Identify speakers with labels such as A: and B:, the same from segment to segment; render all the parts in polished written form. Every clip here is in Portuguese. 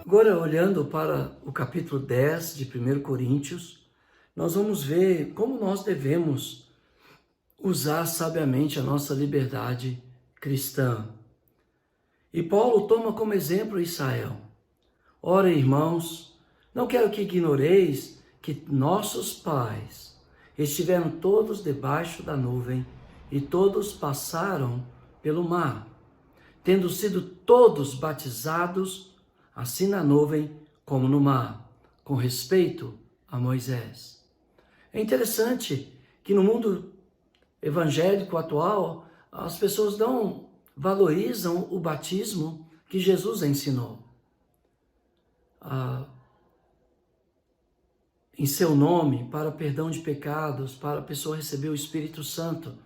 A: Agora, olhando para o capítulo 10 de 1 Coríntios, nós vamos ver como nós devemos usar sabiamente a nossa liberdade cristã. E Paulo toma como exemplo Israel. Ora, irmãos, não quero que ignoreis que nossos pais estiveram todos debaixo da nuvem e todos passaram pelo mar, tendo sido todos batizados, assim na nuvem como no mar, com respeito a Moisés. É interessante que no mundo evangélico atual, as pessoas não valorizam o batismo que Jesus ensinou. Em seu nome, para perdão de pecados, para a pessoa receber o Espírito Santo.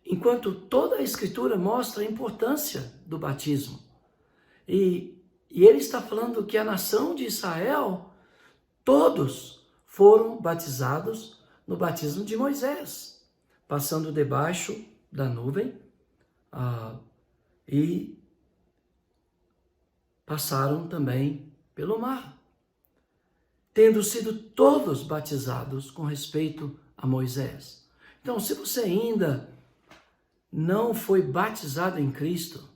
A: Enquanto toda a Escritura mostra a importância do batismo. E ele está falando que a nação de Israel, todos foram batizados no batismo de Moisés, passando debaixo da nuvem e passaram também pelo mar, tendo sido todos batizados com respeito a Moisés. Então, se você ainda não foi batizado em Cristo,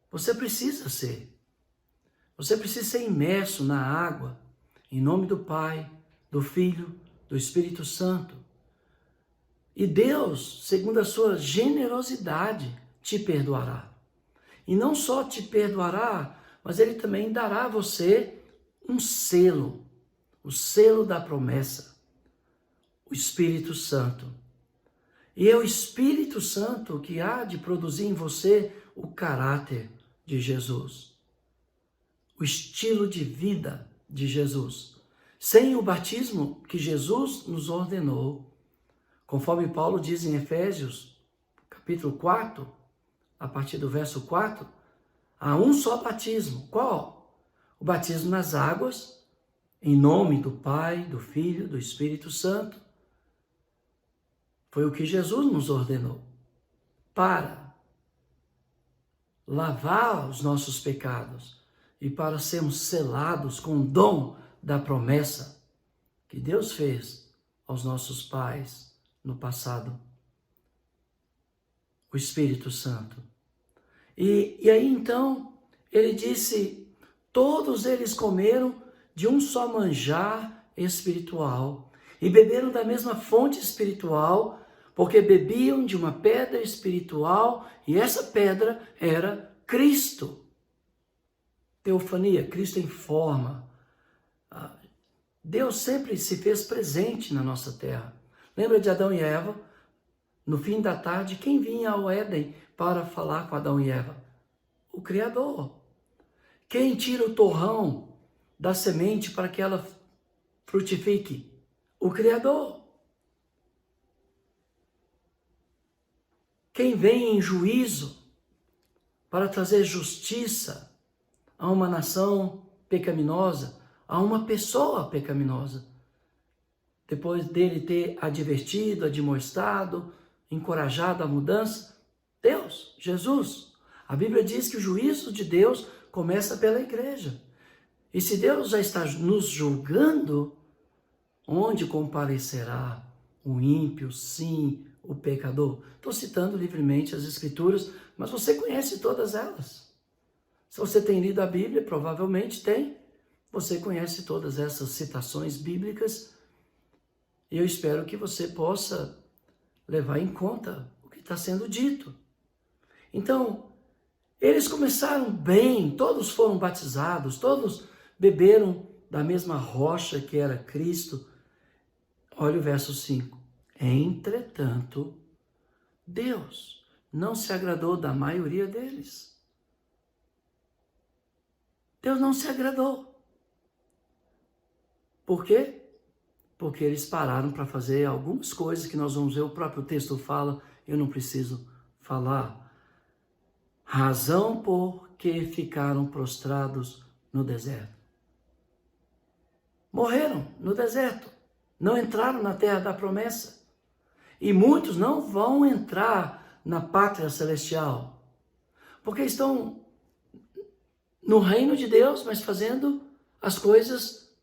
A: você precisa ser. Você precisa ser imerso na água, em nome do Pai, do Filho, do Espírito Santo. E Deus, segundo a sua generosidade, te perdoará. E não só te perdoará, mas Ele também dará a você um selo, o selo da promessa, o Espírito Santo. E é o Espírito Santo que há de produzir em você o caráter de Jesus, o estilo de vida de Jesus. Sem o batismo que Jesus nos ordenou, conforme Paulo diz em Efésios, capítulo 4, a partir do verso 4, há um só batismo. Qual? O batismo nas águas, em nome do Pai, do Filho, do Espírito Santo. Foi o que Jesus nos ordenou, para lavar os nossos pecados e para sermos selados com o dom da promessa que Deus fez aos nossos pais no passado, o Espírito Santo. E aí então, ele disse, todos eles comeram de um só manjar espiritual e beberam da mesma fonte espiritual, porque bebiam de uma pedra espiritual e essa pedra era Cristo. Teofania, Cristo em forma. Deus sempre se fez presente na nossa terra. Lembra de Adão e Eva? No fim da tarde, quem vinha ao Éden para falar com Adão e Eva? O Criador. Quem tira o torrão da semente para que ela frutifique? O Criador. Quem vem em juízo para trazer justiça a uma nação pecaminosa, a uma pessoa pecaminosa? Depois dele ter advertido, admoestado, encorajado a mudança, Deus, Jesus. A Bíblia diz que o juízo de Deus começa pela igreja. E se Deus já está nos julgando, onde comparecerá o ímpio, sim, o pecador? Estou citando livremente as Escrituras, mas você conhece todas elas. Se você tem lido a Bíblia, provavelmente tem. Você conhece todas essas citações bíblicas. E eu espero que você possa levar em conta o que está sendo dito. Então, eles começaram bem, todos foram batizados, todos beberam da mesma rocha que era Cristo. Olha o verso 5. Entretanto, Deus não se agradou da maioria deles. Deus não se agradou. Por quê? Porque eles pararam para fazer algumas coisas que nós vamos ver, o próprio texto fala, eu não preciso falar. Razão por que ficaram prostrados no deserto. Morreram no deserto, não entraram na terra da promessa. E muitos não vão entrar na pátria celestial, porque estão no reino de Deus, mas fazendo as coisas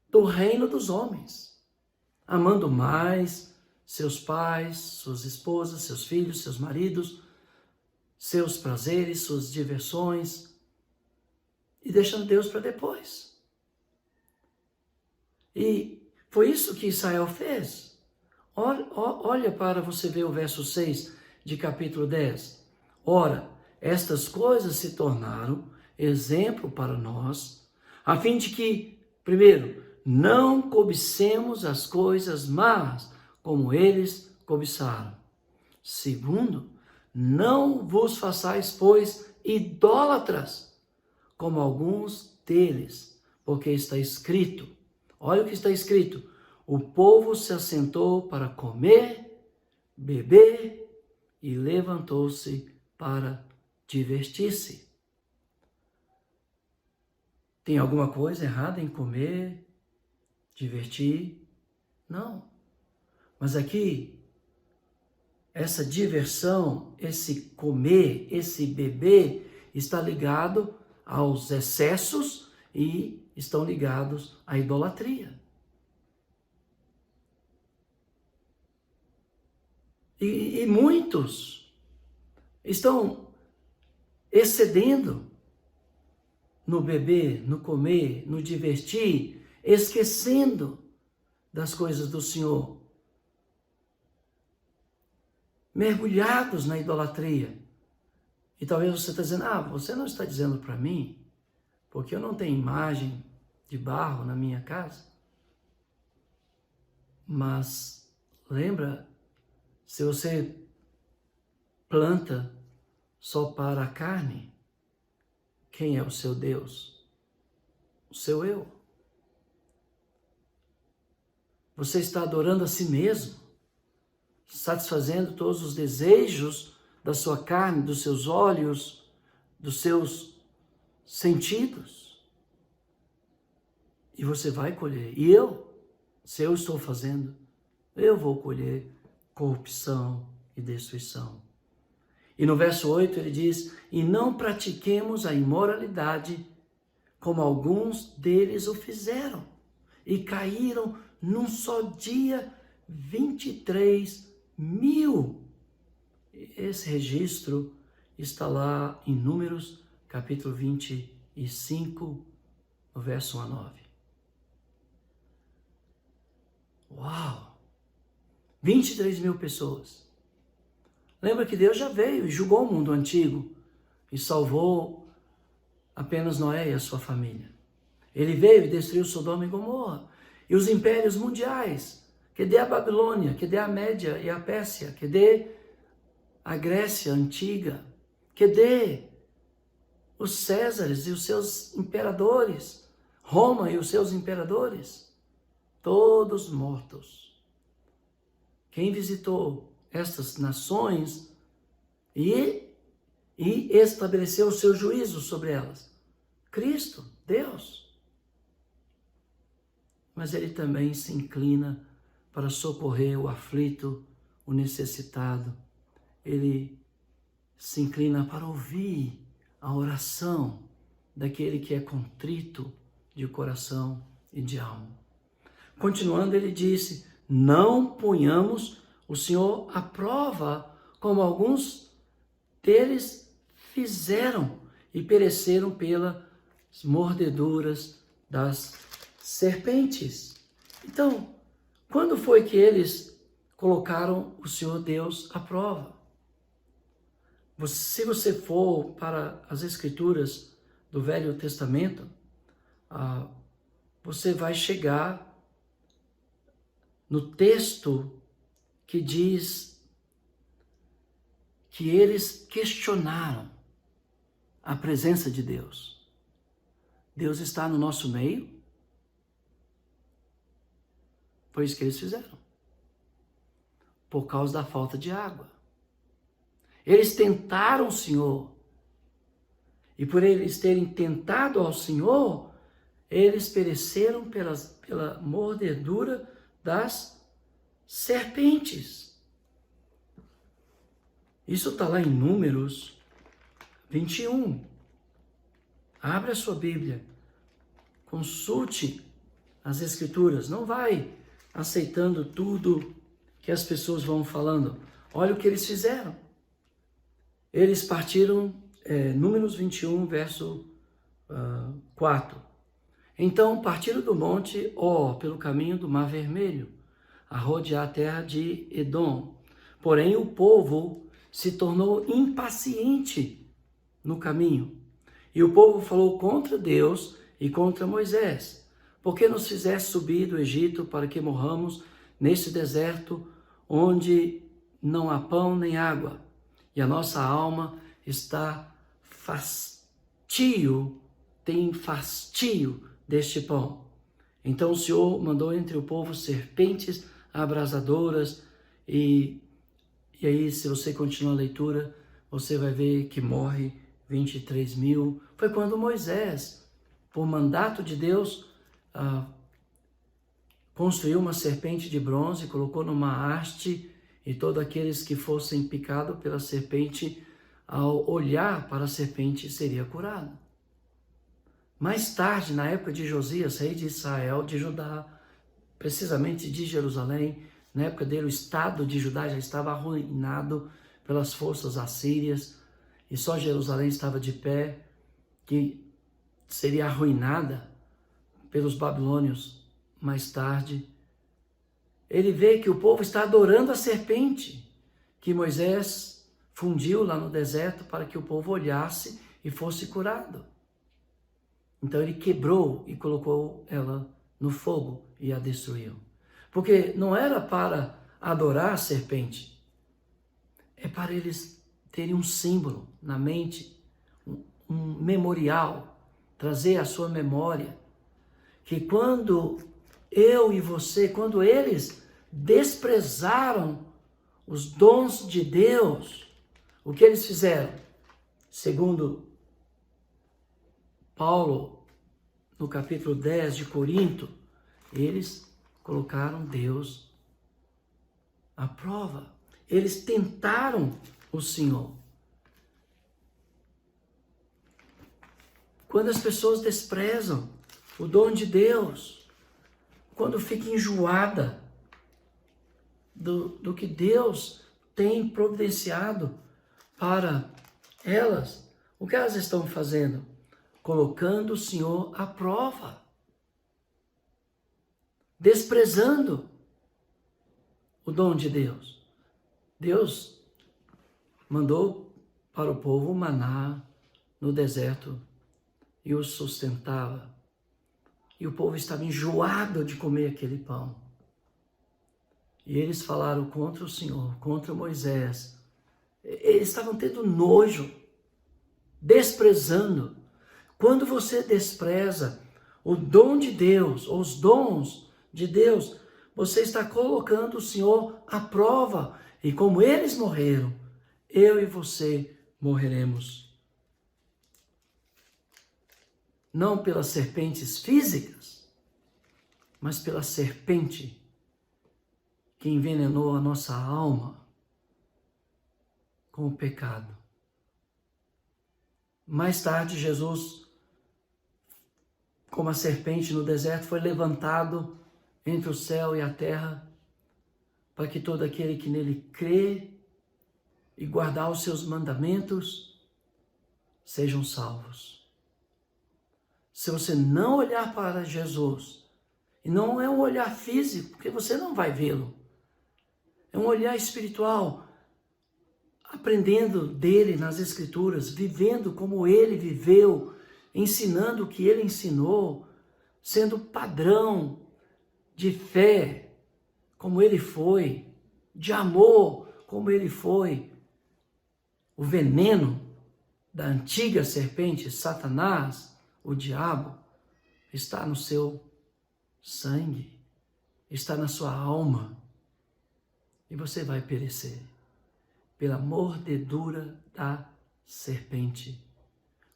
A: do reino dos homens. Amando mais seus pais, suas esposas, seus filhos, seus maridos, seus prazeres, suas diversões, e deixando Deus para depois. E foi isso que Israel fez. Olha para você ver o verso 6 de capítulo 10. Ora, estas coisas se tornaram exemplo para nós, a fim de que, primeiro, não cobicemos as coisas más, como eles cobiçaram. Segundo, não vos façais, pois, idólatras, como alguns deles, porque está escrito, olha o que está escrito, o povo se assentou para comer, beber e levantou-se para divertir-se. Tem alguma coisa errada em comer, divertir? Não. Mas aqui, essa diversão, esse comer, esse beber, está ligado aos excessos e estão ligados à idolatria. E muitos estão excedendo no beber, no comer, no divertir, esquecendo das coisas do Senhor. Mergulhados na idolatria. E talvez você está dizendo, você não está dizendo para mim, porque eu não tenho imagem de barro na minha casa. Mas lembra, se você planta só para a carne, quem é o seu Deus? O seu eu. Você está adorando a si mesmo, satisfazendo todos os desejos da sua carne, dos seus olhos, dos seus sentidos. E você vai colher. E se eu estou fazendo, eu vou colher corrupção e destruição. E no verso 8 ele diz, e não pratiquemos a imoralidade, como alguns deles o fizeram, e caíram num só dia 23.000. Esse registro está lá em Números, capítulo 25, no verso 1 a 9. Uau! 23.000 pessoas. Lembra que Deus já veio e julgou o mundo antigo e salvou apenas Noé e a sua família. Ele veio e destruiu Sodoma e Gomorra. E os impérios mundiais, cadê a Babilônia, cadê a Média e a Pérsia, cadê a Grécia antiga, cadê os Césares e os seus imperadores, Roma e os seus imperadores, todos mortos. Quem visitou estas nações e estabeleceu o seu juízo sobre elas? Cristo, Deus. Mas ele também se inclina para socorrer o aflito, o necessitado. Ele se inclina para ouvir a oração daquele que é contrito de coração e de alma. Continuando, ele disse, não ponhamos o Senhor à prova, como alguns deles fizeram e pereceram pelas mordeduras das serpentes. Então, quando foi que eles colocaram o Senhor Deus à prova? Se você for para as Escrituras do Velho Testamento, você vai chegar no texto que diz que eles questionaram a presença de Deus. Deus está no nosso meio? Foi isso que eles fizeram. Por causa da falta de água. Eles tentaram o Senhor. E por eles terem tentado ao Senhor, eles pereceram pela mordedura das serpentes. Isso está lá em Números 21. Abra a sua Bíblia, consulte as Escrituras, não vai aceitando tudo que as pessoas vão falando. Olha o que eles fizeram. Eles partiram, Números 21, verso 4. Então partiram do monte pelo caminho do Mar Vermelho, a rodear a terra de Edom. Porém o povo se tornou impaciente no caminho. E o povo falou contra Deus e contra Moisés. Por que nos fizeste subir do Egito para que morramos neste deserto, onde não há pão nem água? E a nossa alma tem fastio deste pão. Então o Senhor mandou entre o povo serpentes abrasadoras, e aí, se você continuar a leitura, você vai ver que morre 23.000. Foi quando Moisés, por mandato de Deus, construiu uma serpente de bronze, colocou numa haste, e todos aqueles que fossem picados pela serpente, ao olhar para a serpente, seria curado. Mais tarde, na época de Josias, rei de Israel, de Judá, precisamente de Jerusalém, na época dele o estado de Judá já estava arruinado pelas forças assírias, e só Jerusalém estava de pé, que seria arruinada pelos babilônios mais tarde. Ele vê que o povo está adorando a serpente que Moisés fundiu lá no deserto para que o povo olhasse e fosse curado. Então ele quebrou e colocou ela no fogo e a destruiu. Porque não era para adorar a serpente, é para eles terem um símbolo na mente, um memorial, trazer à sua memória, que quando eu e você, quando eles desprezaram os dons de Deus, o que eles fizeram? Segundo Paulo, no capítulo 10 de Corinto, eles colocaram Deus à prova. Eles tentaram o Senhor. Quando as pessoas desprezam o dom de Deus, quando fica enjoada do que Deus tem providenciado para elas, o que elas estão fazendo? Colocando o Senhor à prova, desprezando o dom de Deus. Deus mandou para o povo o maná no deserto e os sustentava. E o povo estava enjoado de comer aquele pão. E eles falaram contra o Senhor, contra Moisés. Eles estavam tendo nojo, desprezando. Quando você despreza o dom de Deus, os dons de Deus, você está colocando o Senhor à prova. E como eles morreram, eu e você morreremos. Não pelas serpentes físicas, mas pela serpente que envenenou a nossa alma com o pecado. Mais tarde, Jesus, como a serpente no deserto, foi levantado entre o céu e a terra, para que todo aquele que nele crê e guardar os seus mandamentos sejam salvos. Se você não olhar para Jesus, e não é um olhar físico, porque você não vai vê-lo, é um olhar espiritual, aprendendo dele nas Escrituras, vivendo como ele viveu, ensinando o que ele ensinou, sendo padrão de fé, como ele foi, de amor, como ele foi. O veneno da antiga serpente, Satanás, o diabo, está no seu sangue, está na sua alma, e você vai perecer pela mordedura da serpente.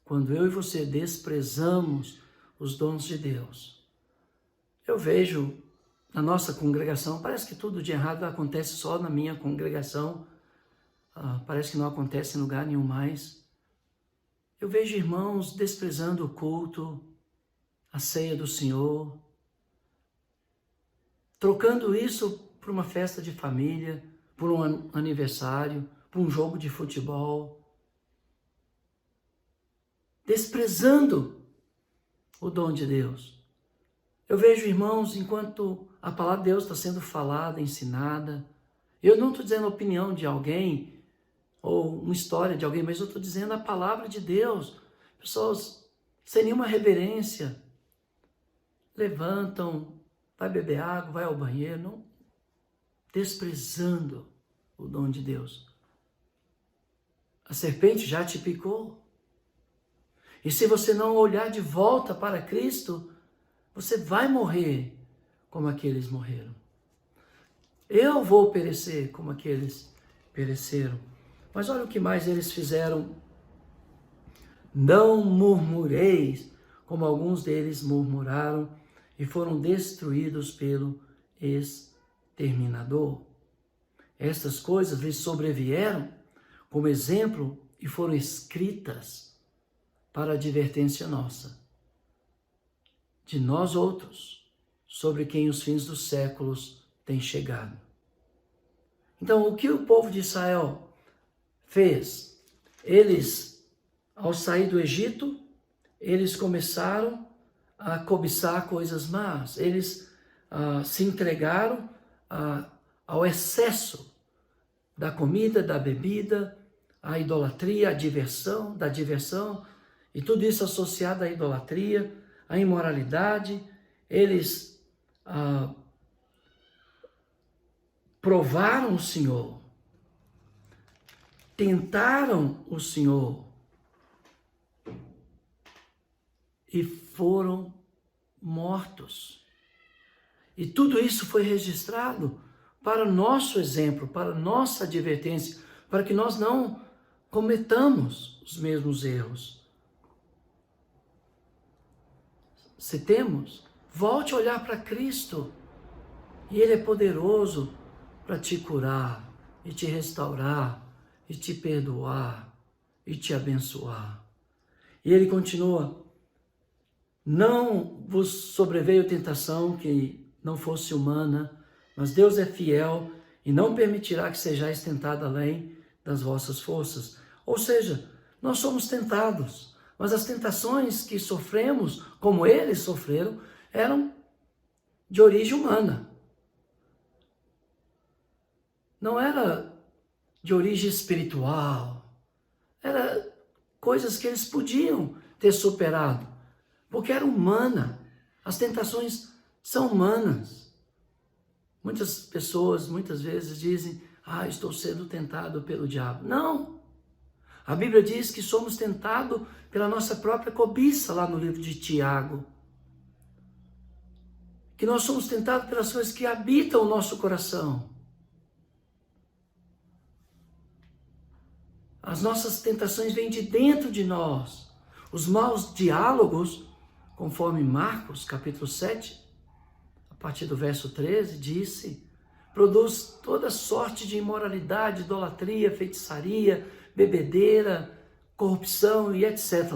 A: Quando eu e você desprezamos os dons de Deus, eu vejo na nossa congregação, parece que tudo de errado acontece só na minha congregação, parece que não acontece em lugar nenhum mais. Eu vejo irmãos desprezando o culto, a ceia do Senhor, trocando isso por uma festa de família, por um aniversário, por um jogo de futebol, desprezando o dom de Deus. Eu vejo irmãos, enquanto a palavra de Deus está sendo falada, ensinada, eu não estou dizendo a opinião de alguém, ou uma história de alguém, mas eu estou dizendo a palavra de Deus. Pessoas sem nenhuma reverência, levantam, vai beber água, vai ao banheiro, não, desprezando o dom de Deus. A serpente já te picou. E se você não olhar de volta para Cristo, você vai morrer como aqueles morreram. Eu vou perecer como aqueles pereceram. Mas olha o que mais eles fizeram. Não murmureis, como alguns deles murmuraram e foram destruídos pelo exterminador. Estas coisas lhes sobrevieram como exemplo e foram escritas para advertência nossa, de nós outros, sobre quem os fins dos séculos têm chegado. Então, o que o povo de Israel fez? Eles, ao sair do Egito, eles começaram a cobiçar coisas más. Eles se entregaram ao excesso da comida, da bebida, à idolatria, à diversão, da diversão, e tudo isso associado à idolatria, à imoralidade. Eles provaram o Senhor, tentaram o Senhor e foram mortos. E tudo isso foi registrado para nosso exemplo, para nossa advertência, para que nós não cometamos os mesmos erros. Se temos, volte a olhar para Cristo, e Ele é poderoso para te curar, e te restaurar, e te perdoar, e te abençoar. E Ele continua: não vos sobreveio tentação que não fosse humana, mas Deus é fiel e não permitirá que sejais tentado além das vossas forças. Ou seja, nós somos tentados, mas as tentações que sofremos, como eles sofreram, eram de origem humana. Não era de origem espiritual. Era coisas que eles podiam ter superado, porque era humana. As tentações são humanas. Muitas pessoas, muitas vezes dizem: estou sendo tentado pelo diabo. Não! A Bíblia diz que somos tentados pela nossa própria cobiça, lá no livro de Tiago. Que nós somos tentados pelas coisas que habitam o nosso coração. As nossas tentações vêm de dentro de nós. Os maus diálogos, conforme Marcos, capítulo 7, a partir do verso 13, disse, produz toda sorte de imoralidade, idolatria, feitiçaria, bebedeira, corrupção e etc.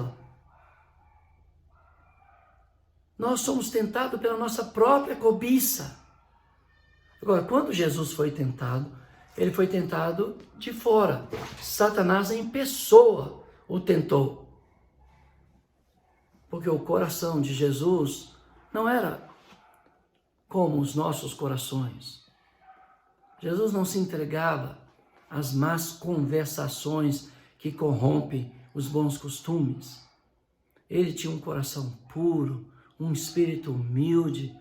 A: Nós somos tentados pela nossa própria cobiça. Agora, quando Jesus foi tentado, ele foi tentado de fora. Satanás em pessoa o tentou. Porque o coração de Jesus não era como os nossos corações. Jesus não se entregava às más conversações que corrompem os bons costumes. Ele tinha um coração puro, um espírito humilde,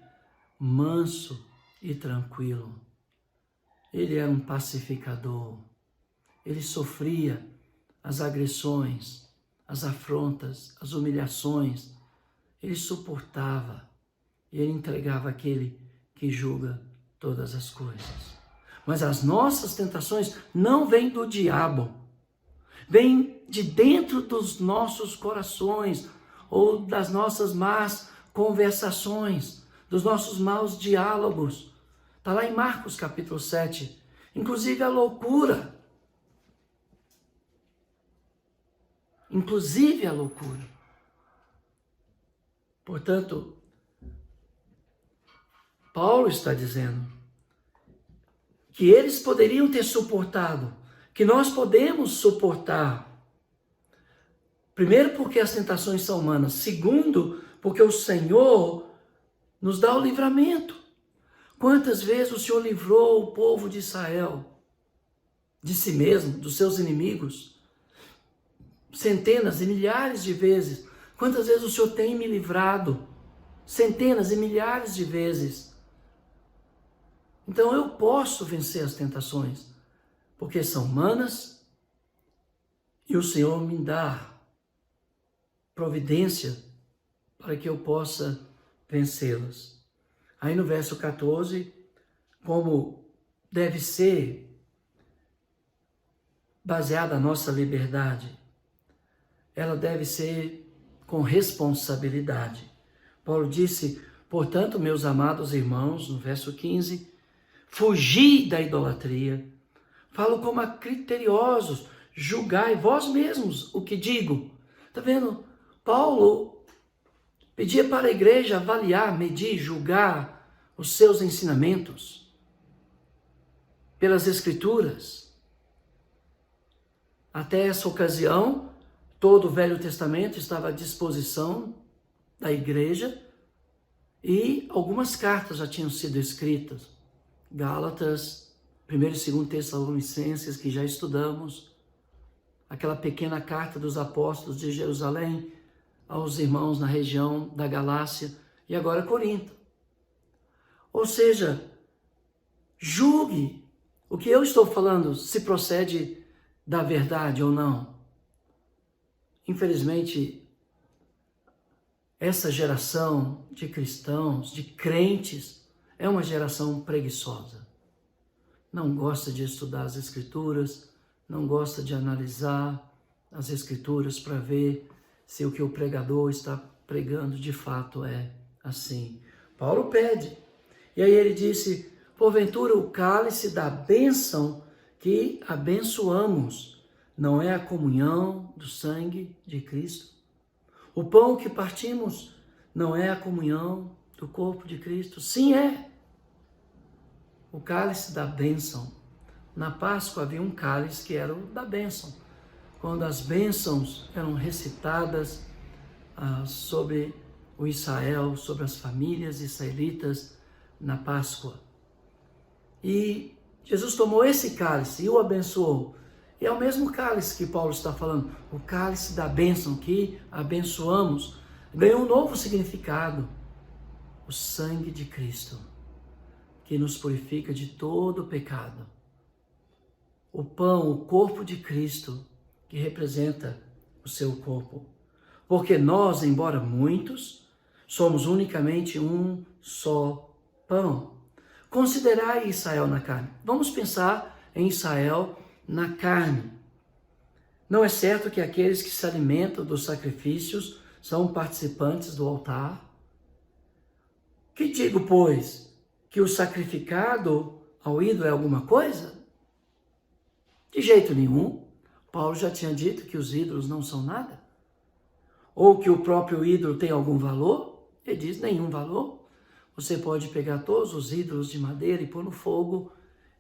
A: manso e tranquilo. Ele era um pacificador. Ele sofria as agressões, as afrontas, as humilhações. Ele suportava. E ele entregava aquele que julga todas as coisas. Mas as nossas tentações não vêm do diabo. Vêm de dentro dos nossos corações ou das nossas más conversações, dos nossos maus diálogos. Está lá em Marcos capítulo 7. Inclusive a loucura. Em inclusive a loucura. Portanto, Paulo está dizendo que eles poderiam ter suportado, que nós podemos suportar. Primeiro, porque as tentações são humanas. Segundo, porque o Senhor nos dá o livramento. Quantas vezes o Senhor livrou o povo de Israel de si mesmo, dos seus inimigos? Centenas e milhares de vezes. Quantas vezes o Senhor tem me livrado? Centenas e milhares de vezes. Então eu posso vencer as tentações, porque são humanas e o Senhor me dá providência para que eu possa vencê-las. Aí no verso 14, como deve ser baseada a nossa liberdade, ela deve ser com responsabilidade. Paulo disse, portanto, meus amados irmãos, no verso 15, fugi da idolatria. Falo como a criteriosos, julgai vós mesmos o que digo. Está vendo? Paulo pedia para a igreja avaliar, medir, julgar os seus ensinamentos pelas Escrituras. Até essa ocasião, todo o Velho Testamento estava à disposição da igreja e algumas cartas já tinham sido escritas. Gálatas, 1 e 2 Tessalonicenses, que já estudamos, aquela pequena carta dos apóstolos de Jerusalém aos irmãos na região da Galácia e agora Corinto. Ou seja, julgue o que eu estou falando, se procede da verdade ou não. Infelizmente, essa geração de cristãos, de crentes, é uma geração preguiçosa. Não gosta de estudar as Escrituras, não gosta de analisar as Escrituras para ver se o que o pregador está pregando de fato é assim. Paulo pede. E aí ele disse, porventura o cálice da bênção que abençoamos não é a comunhão do sangue de Cristo? O pão que partimos não é a comunhão do corpo de Cristo? Sim, é. O cálice da bênção. Na Páscoa havia um cálice que era o da bênção. Quando as bênçãos eram recitadas sobre o Israel, sobre as famílias israelitas na Páscoa. E Jesus tomou esse cálice e o abençoou. E é o mesmo cálice que Paulo está falando, o cálice da bênção que abençoamos, ganhou um novo significado, o sangue de Cristo, que nos purifica de todo o pecado. O pão, o corpo de Cristo, que representa o seu corpo. Porque nós, embora muitos, somos unicamente um só pão. Considerai Israel na carne. Vamos pensar em Israel na carne. Não é certo que aqueles que se alimentam dos sacrifícios são participantes do altar? Que digo, pois, que o sacrificado ao ídolo é alguma coisa? De jeito nenhum. Paulo já tinha dito que os ídolos não são nada. Ou que o próprio ídolo tem algum valor? Ele diz, nenhum valor. Você pode pegar todos os ídolos de madeira e pôr no fogo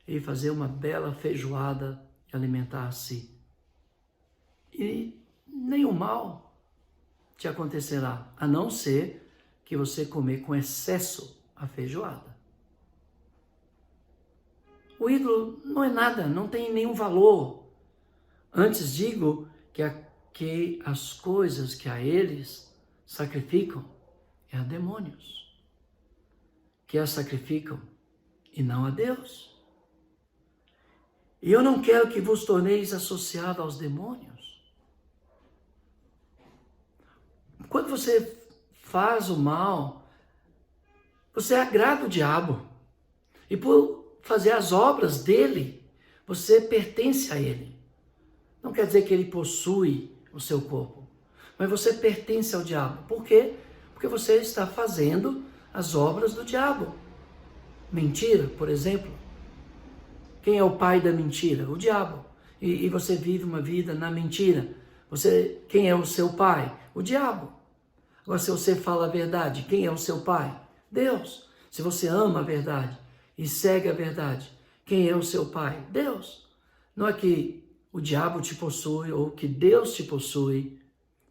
A: e fazer uma bela feijoada e alimentar-se. E nenhum mal te acontecerá, a não ser que você comer com excesso a feijoada. O ídolo não é nada, não tem nenhum valor. Antes digo que as coisas que a eles sacrificam é a demônios, que as sacrificam e não a Deus. E eu não quero que vos torneis associados aos demônios. Quando você faz o mal, você agrada o diabo. E por fazer as obras dele, você pertence a ele. Não quer dizer que ele possui o seu corpo, mas você pertence ao diabo. Por quê? Porque você está fazendo as obras do diabo. Mentira, por exemplo. Quem é o pai da mentira? O diabo. E você vive uma vida na mentira. Quem é o seu pai? O diabo. Agora, se você fala a verdade, quem é o seu pai? Deus. Se você ama a verdade e segue a verdade, quem é o seu pai? Deus. Não é que o diabo te possui ou que Deus te possui.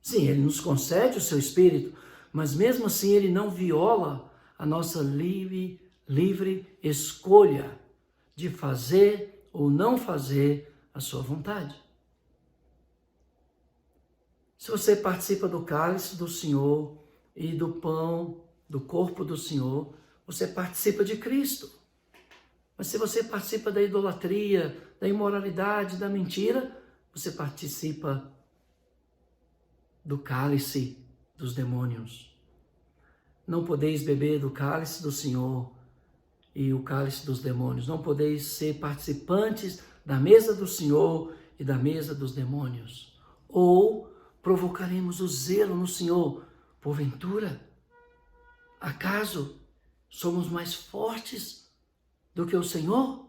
A: Sim, ele nos concede o seu espírito, mas mesmo assim ele não viola a nossa livre escolha de fazer ou não fazer a sua vontade. Se você participa do cálice do Senhor e do pão, do corpo do Senhor, você participa de Cristo. Mas se você participa da idolatria, da imoralidade, da mentira, você participa do cálice dos demônios. Não podeis beber do cálice do Senhor e o cálice dos demônios. Não podeis ser participantes da mesa do Senhor e da mesa dos demônios. Ou provocaremos o zelo no Senhor. Porventura, acaso somos mais fortes do que o Senhor?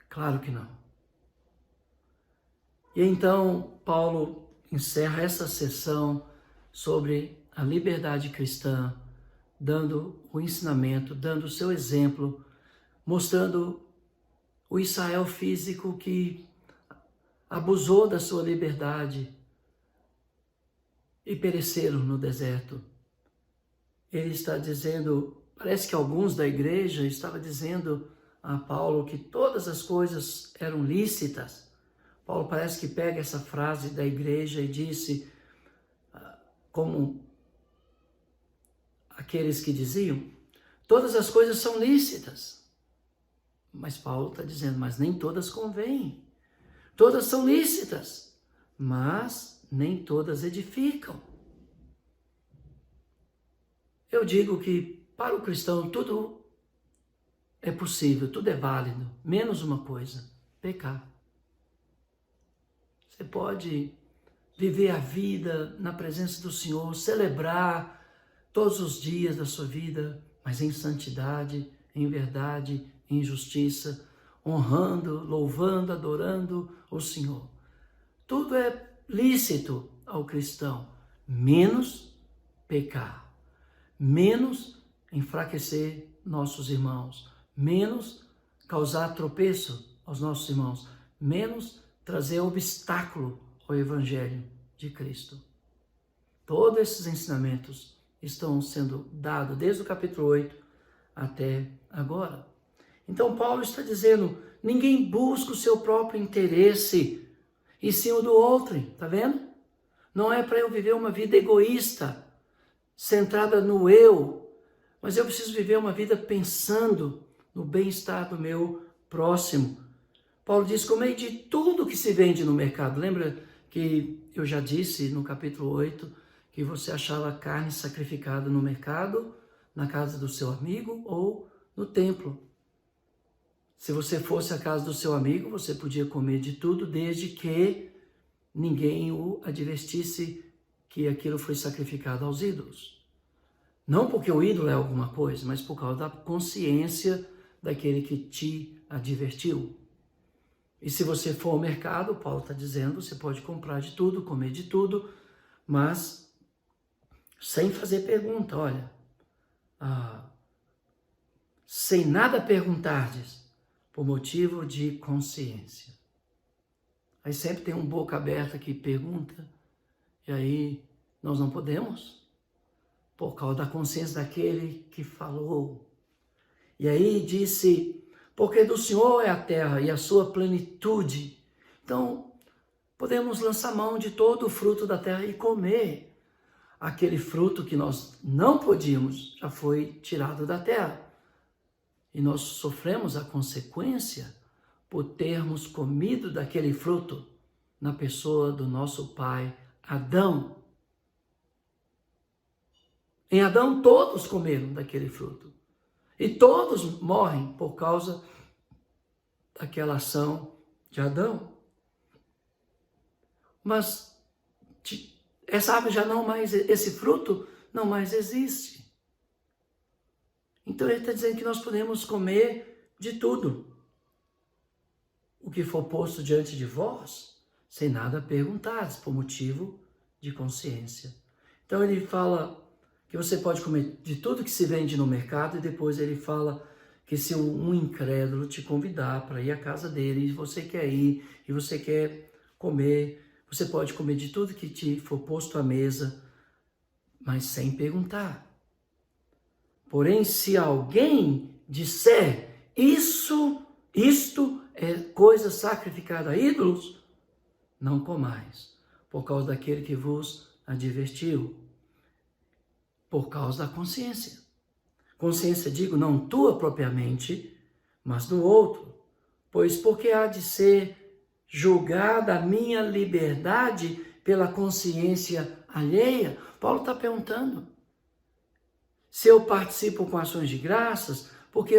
A: Claro que não. E então Paulo encerra essa sessão sobre a liberdade cristã, dando o ensinamento, dando o seu exemplo, mostrando o Israel físico que abusou da sua liberdade e pereceram no deserto. Ele está dizendo, parece que alguns da igreja estavam dizendo a Paulo que todas as coisas eram lícitas. Paulo parece que pega essa frase da igreja e disse, como aqueles que diziam, todas as coisas são lícitas. Mas Paulo está dizendo, mas nem todas convêm. Todas são lícitas, mas nem todas edificam. Eu digo que para o cristão tudo é possível, tudo é válido, menos uma coisa, pecar. Você pode viver a vida na presença do Senhor, celebrar todos os dias da sua vida, mas em santidade, em verdade, em justiça, honrando, louvando, adorando o Senhor. Tudo é lícito ao cristão, menos pecar, menos enfraquecer nossos irmãos, menos causar tropeço aos nossos irmãos, menos trazer obstáculo ao Evangelho de Cristo. Todos esses ensinamentos estão sendo dados desde o capítulo 8 até agora. Então Paulo está dizendo, ninguém busca o seu próprio interesse, e sim o do outro, tá vendo? Não é para eu viver uma vida egoísta, centrada no eu, mas eu preciso viver uma vida pensando no bem-estar do meu próximo. Paulo diz, comei de tudo que se vende no mercado. Lembra que eu já disse no capítulo 8 que você achava carne sacrificada no mercado, na casa do seu amigo ou no templo. Se você fosse à casa do seu amigo, você podia comer de tudo, desde que ninguém o advertisse que aquilo foi sacrificado aos ídolos. Não porque o ídolo é alguma coisa, mas por causa da consciência daquele que te advertiu. E se você for ao mercado, Paulo está dizendo, você pode comprar de tudo, comer de tudo, mas sem fazer pergunta, olha, sem nada perguntardes, por motivo de consciência. Aí sempre tem um boca aberta que pergunta, e aí nós não podemos, por causa da consciência daquele que falou. E aí disse, porque do Senhor é a terra e a sua plenitude. Então, podemos lançar mão de todo o fruto da terra e comer. Aquele fruto que nós não podíamos já foi tirado da terra. E nós sofremos a consequência por termos comido daquele fruto na pessoa do nosso pai Adão. Em Adão todos comeram daquele fruto. E todos morrem por causa daquela ação de Adão. Mas essa árvore já não mais, esse fruto não mais existe. Então ele está dizendo que nós podemos comer de tudo. O que for posto diante de vós, sem nada perguntares, por motivo de consciência. Então ele fala que você pode comer de tudo que se vende no mercado, e depois ele fala que se um incrédulo te convidar para ir à casa dele, e você quer ir, e você quer comer, você pode comer de tudo que te for posto à mesa, mas sem perguntar. Porém, se alguém disser isto é coisa sacrificada a ídolos, não comais, por causa daquele que vos advertiu, por causa da consciência. Consciência, digo, não tua propriamente, mas do outro. Pois porque há de ser julgada a minha liberdade pela consciência alheia? Paulo está perguntando. Se eu participo com ações de graças, porque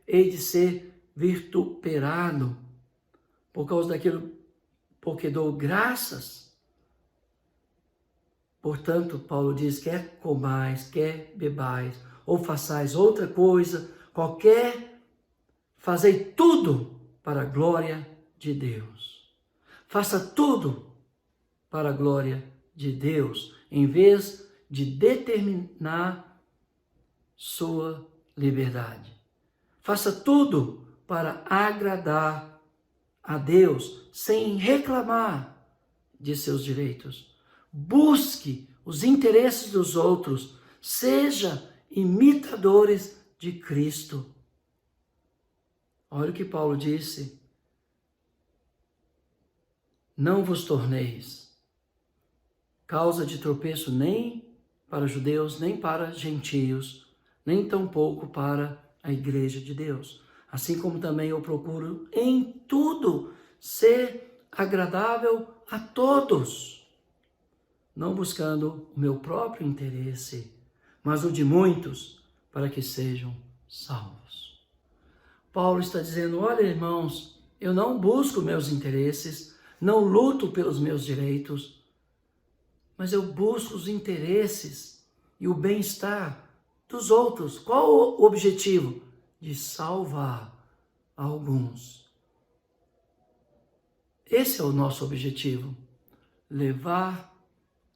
A: hei de ser vituperado por causa daquilo, porque dou graças. Portanto, Paulo diz, quer comais, quer bebais, ou façais outra coisa, fazei tudo para a glória de Deus. Faça tudo para a glória de Deus, em vez de determinar sua liberdade. Faça tudo para agradar a Deus, sem reclamar de seus direitos. Busque os interesses dos outros, seja imitadores de Cristo. Olha o que Paulo disse. Não vos torneis causa de tropeço nem para judeus, nem para gentios, nem tampouco para a igreja de Deus. Assim como também eu procuro em tudo ser agradável a todos, não buscando o meu próprio interesse, mas o de muitos, para que sejam salvos. Paulo está dizendo, olha irmãos, eu não busco meus interesses, não luto pelos meus direitos, mas eu busco os interesses e o bem-estar dos outros. Qual o objetivo? De salvar alguns. Esse é o nosso objetivo, levar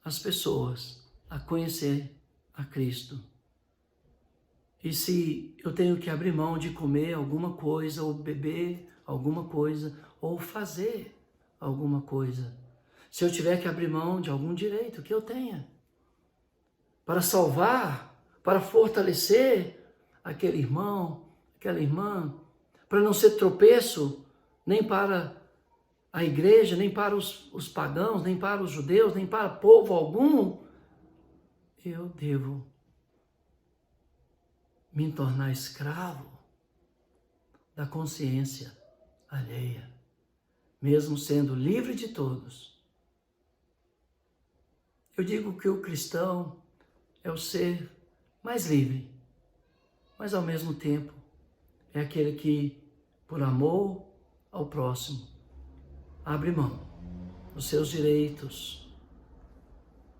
A: as pessoas a conhecer a Cristo. E se eu tenho que abrir mão de comer alguma coisa, ou beber alguma coisa, ou fazer alguma coisa, se eu tiver que abrir mão de algum direito que eu tenha, para salvar, para fortalecer aquele irmão, aquela irmã, para não ser tropeço, nem para a igreja, nem para os pagãos, nem para os judeus, nem para povo algum, eu devo me tornar escravo da consciência alheia, mesmo sendo livre de todos. Eu digo que o cristão é o ser mais livre, mas ao mesmo tempo é aquele que, por amor ao próximo, abre mão dos seus direitos,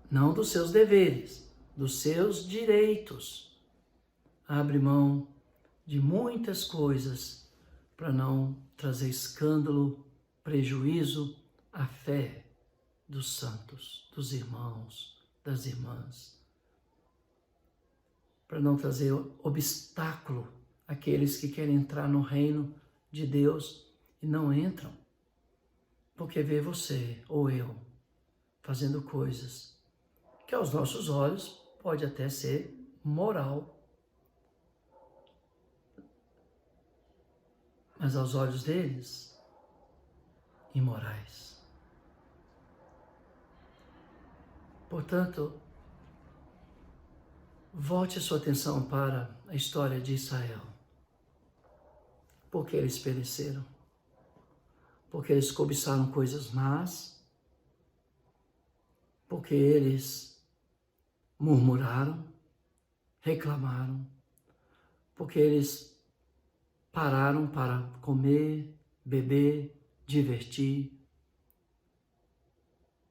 A: não dos seus deveres, dos seus direitos. Abre mão de muitas coisas para não trazer escândalo, prejuízo à fé dos santos, dos irmãos, das irmãs. Para não trazer obstáculo àqueles que querem entrar no reino de Deus e não entram, porque vê você ou eu fazendo coisas que aos nossos olhos pode até ser moral, mas aos olhos deles, imorais. Portanto, volte a sua atenção para a história de Israel. Porque eles pereceram? Porque eles cobiçaram coisas más? Porque eles murmuraram, reclamaram? Porque eles pararam para comer, beber, divertir?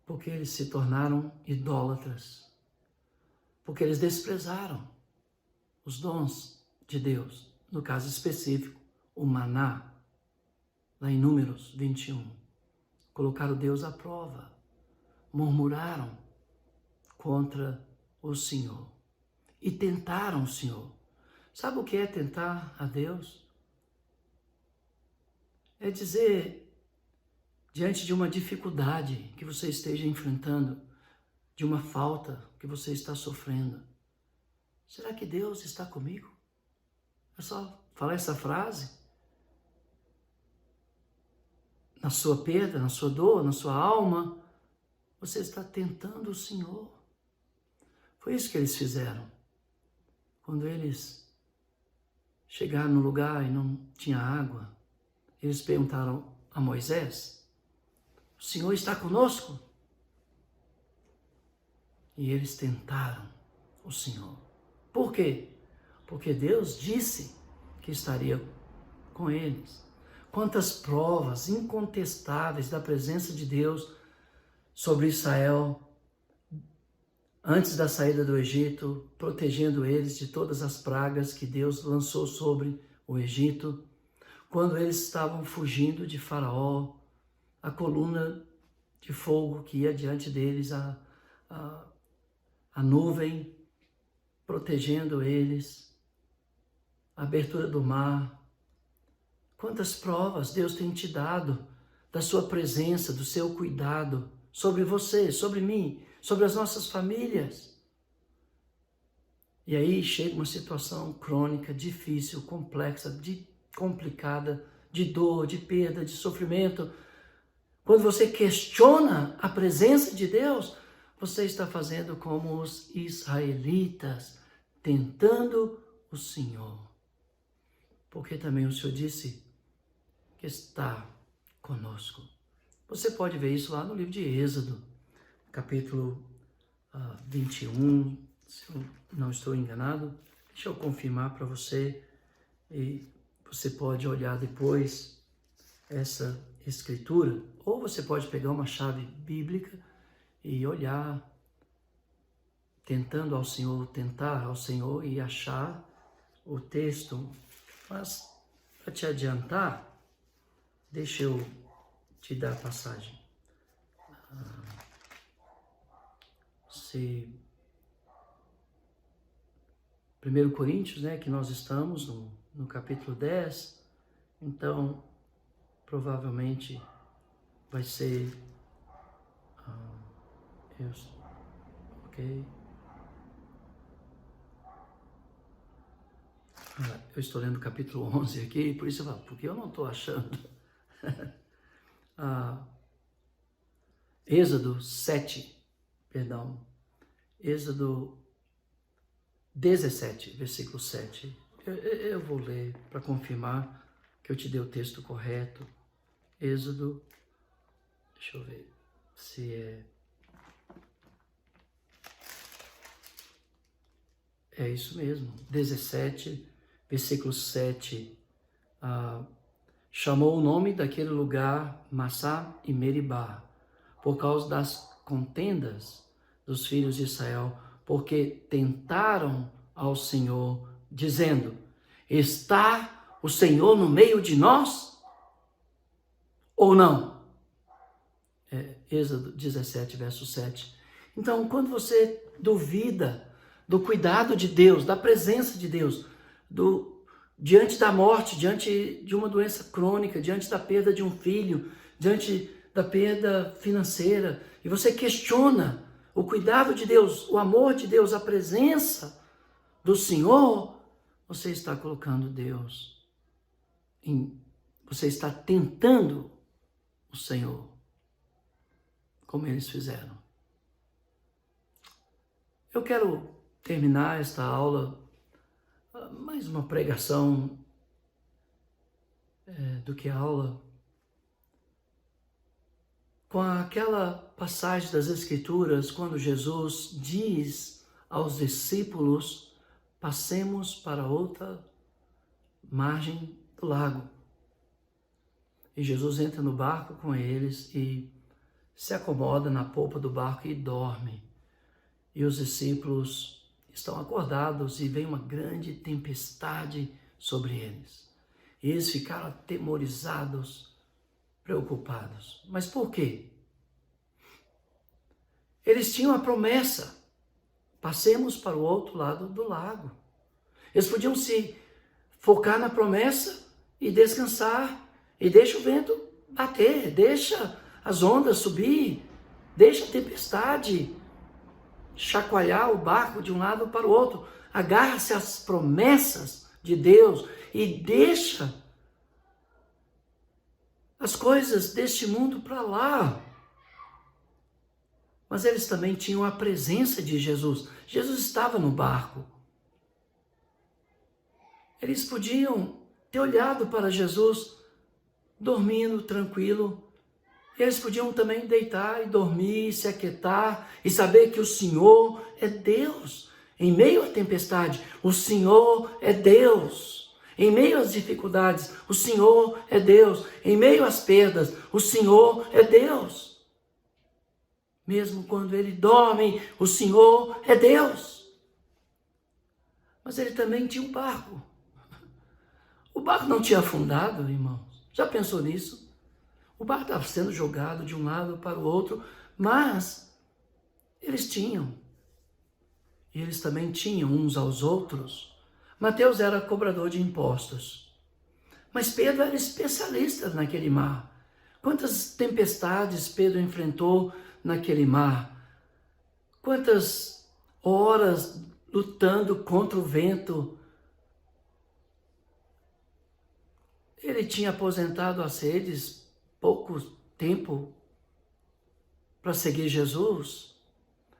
A: Porque eles se tornaram idólatras? Porque eles desprezaram os dons de Deus, no caso específico, o maná lá em Números 21, colocaram Deus à prova, murmuraram contra o Senhor e tentaram o Senhor. Sabe o que é tentar a Deus? É dizer, diante de uma dificuldade que você esteja enfrentando, de uma falta que você está sofrendo, será que Deus está comigo? É só falar essa frase. Na sua perda, na sua dor, na sua alma, você está tentando o Senhor. Foi isso que eles fizeram. Quando eles chegaram no lugar e não tinha água, eles perguntaram a Moisés: o Senhor está conosco? E eles tentaram o Senhor. Por quê? Porque Deus disse que estaria com eles. Quantas provas incontestáveis da presença de Deus sobre Israel antes da saída do Egito, protegendo eles de todas as pragas que Deus lançou sobre o Egito. Quando eles estavam fugindo de Faraó, a coluna de fogo que ia diante deles, a nuvem protegendo eles, a abertura do mar. Quantas provas Deus tem te dado da sua presença, do seu cuidado sobre você, sobre mim, sobre as nossas famílias. E aí chega uma situação crônica, difícil, complexa, complicada, de dor, de perda, de sofrimento. Quando você questiona a presença de Deus, você está fazendo como os israelitas, tentando o Senhor. Porque também o Senhor disse que está conosco. Você pode ver isso lá no livro de Êxodo, capítulo 21, se eu não estou enganado. Deixa eu confirmar para você e você pode olhar depois essa escritura, ou você pode pegar uma chave bíblica e olhar, tentando ao Senhor, tentar ao Senhor e achar o texto. Mas, para te adiantar, deixa eu te dar a passagem. Se 1 Coríntios, né, que nós estamos no capítulo 10, então provavelmente vai ser ok. Eu estou lendo o capítulo 11 aqui, por isso eu falo, porque eu não estou achando. Êxodo 7, perdão, Êxodo 17, versículo 7. Eu vou ler para confirmar que eu te dei o texto correto. Êxodo, deixa eu ver se é isso mesmo, 17, versículo 7. Chamou o nome daquele lugar Massá e Meribá, por causa das contendas dos filhos de Israel, porque tentaram ao Senhor, dizendo: está o Senhor no meio de nós? Ou não? Êxodo 17, verso 7. Então, quando você duvida do cuidado de Deus, da presença de Deus, diante da morte, diante de uma doença crônica, diante da perda de um filho, diante da perda financeira, e você questiona o cuidado de Deus, o amor de Deus, a presença do Senhor, você está colocando Deus você está tentando o Senhor, como eles fizeram. Eu quero terminar esta aula, mais uma pregação do que aula, com aquela passagem das Escrituras, quando Jesus diz aos discípulos: passemos para outra margem do lago. E Jesus entra no barco com eles e se acomoda na polpa do barco e dorme. E os discípulos estão acordados e vem uma grande tempestade sobre eles. E eles ficaram atemorizados preocupados. Mas por quê? Eles tinham a promessa. Passemos para o outro lado do lago. Eles podiam se focar na promessa e descansar. E deixa o vento bater, deixa as ondas subir, deixa a tempestade chacoalhar o barco de um lado para o outro. Agarra-se às promessas de Deus e deixa as coisas deste mundo para lá. Mas eles também tinham a presença de Jesus. Jesus estava no barco. Eles podiam ter olhado para Jesus dormindo tranquilo. Eles podiam também deitar e dormir, se aquietar e saber que o Senhor é Deus. Em meio à tempestade, o Senhor é Deus. Em meio às dificuldades, o Senhor é Deus. Em meio às perdas, o Senhor é Deus. Mesmo quando ele dorme, o Senhor é Deus. Mas ele também tinha um barco. O barco não tinha afundado, irmãos. Já pensou nisso? O barco estava sendo jogado de um lado para o outro, mas eles tinham. E eles também tinham uns aos outros. Mateus era cobrador de impostos. Mas Pedro era especialista naquele mar. Quantas tempestades Pedro enfrentou naquele mar? Quantas horas lutando contra o vento? Ele tinha aposentado as redes pouco tempo para seguir Jesus.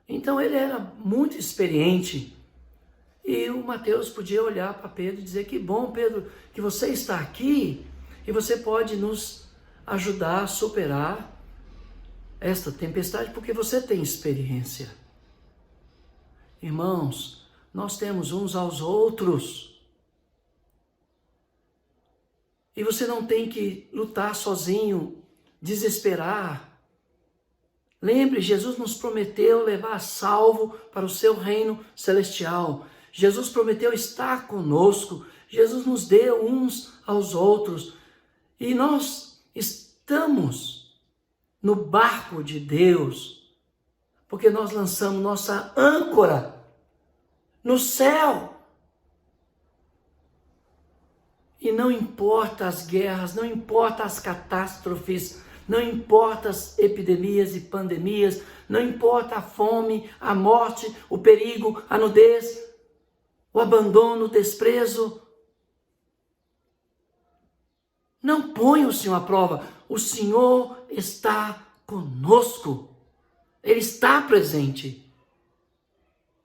A: Então ele era muito experiente. E o Mateus podia olhar para Pedro e dizer: que bom, Pedro, que você está aqui e você pode nos ajudar a superar esta tempestade, porque você tem experiência. Irmãos, nós temos uns aos outros. E você não tem que lutar sozinho, desesperar. Lembre, Jesus nos prometeu levar salvo para o seu reino celestial. Jesus prometeu estar conosco. Jesus nos deu uns aos outros. E nós estamos no barco de Deus, porque nós lançamos nossa âncora no céu. E não importa as guerras, não importa as catástrofes, não importa as epidemias e pandemias, não importa a fome, a morte, o perigo, a nudez, o abandono, o desprezo. Não ponha o Senhor à prova. O Senhor está conosco. Ele está presente.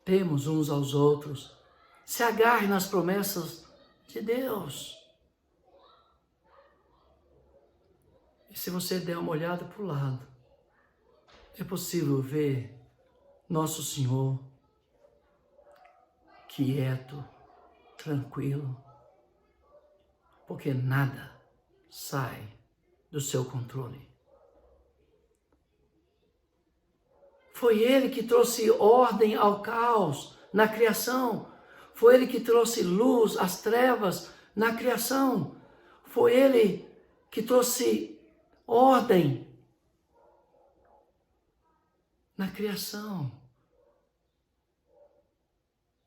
A: Temos uns aos outros. Se agarre nas promessas de Deus. E se você der uma olhada para o lado, é possível ver nosso Senhor quieto, tranquilo, porque nada sai do seu controle. Foi Ele que trouxe ordem ao caos na criação. Foi Ele que trouxe luz às trevas na criação. Foi Ele que trouxe ordem na criação.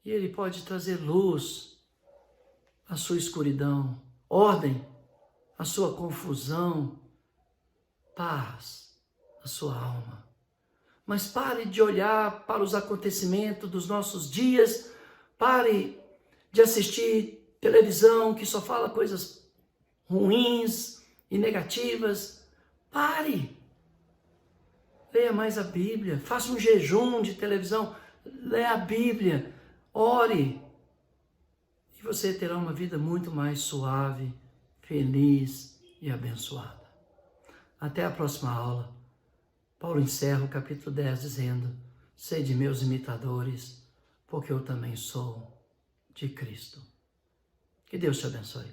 A: E Ele pode trazer luz à sua escuridão, ordem à sua confusão, paz à sua alma. Mas pare de olhar para os acontecimentos dos nossos dias, pare de assistir televisão que só fala coisas ruins e negativas. Pare, leia mais a Bíblia, faça um jejum de televisão, leia a Bíblia, ore, e você terá uma vida muito mais suave, feliz e abençoada. Até a próxima aula. Paulo encerra o capítulo 10 dizendo: sede meus imitadores, porque eu também sou de Cristo. Que Deus te abençoe.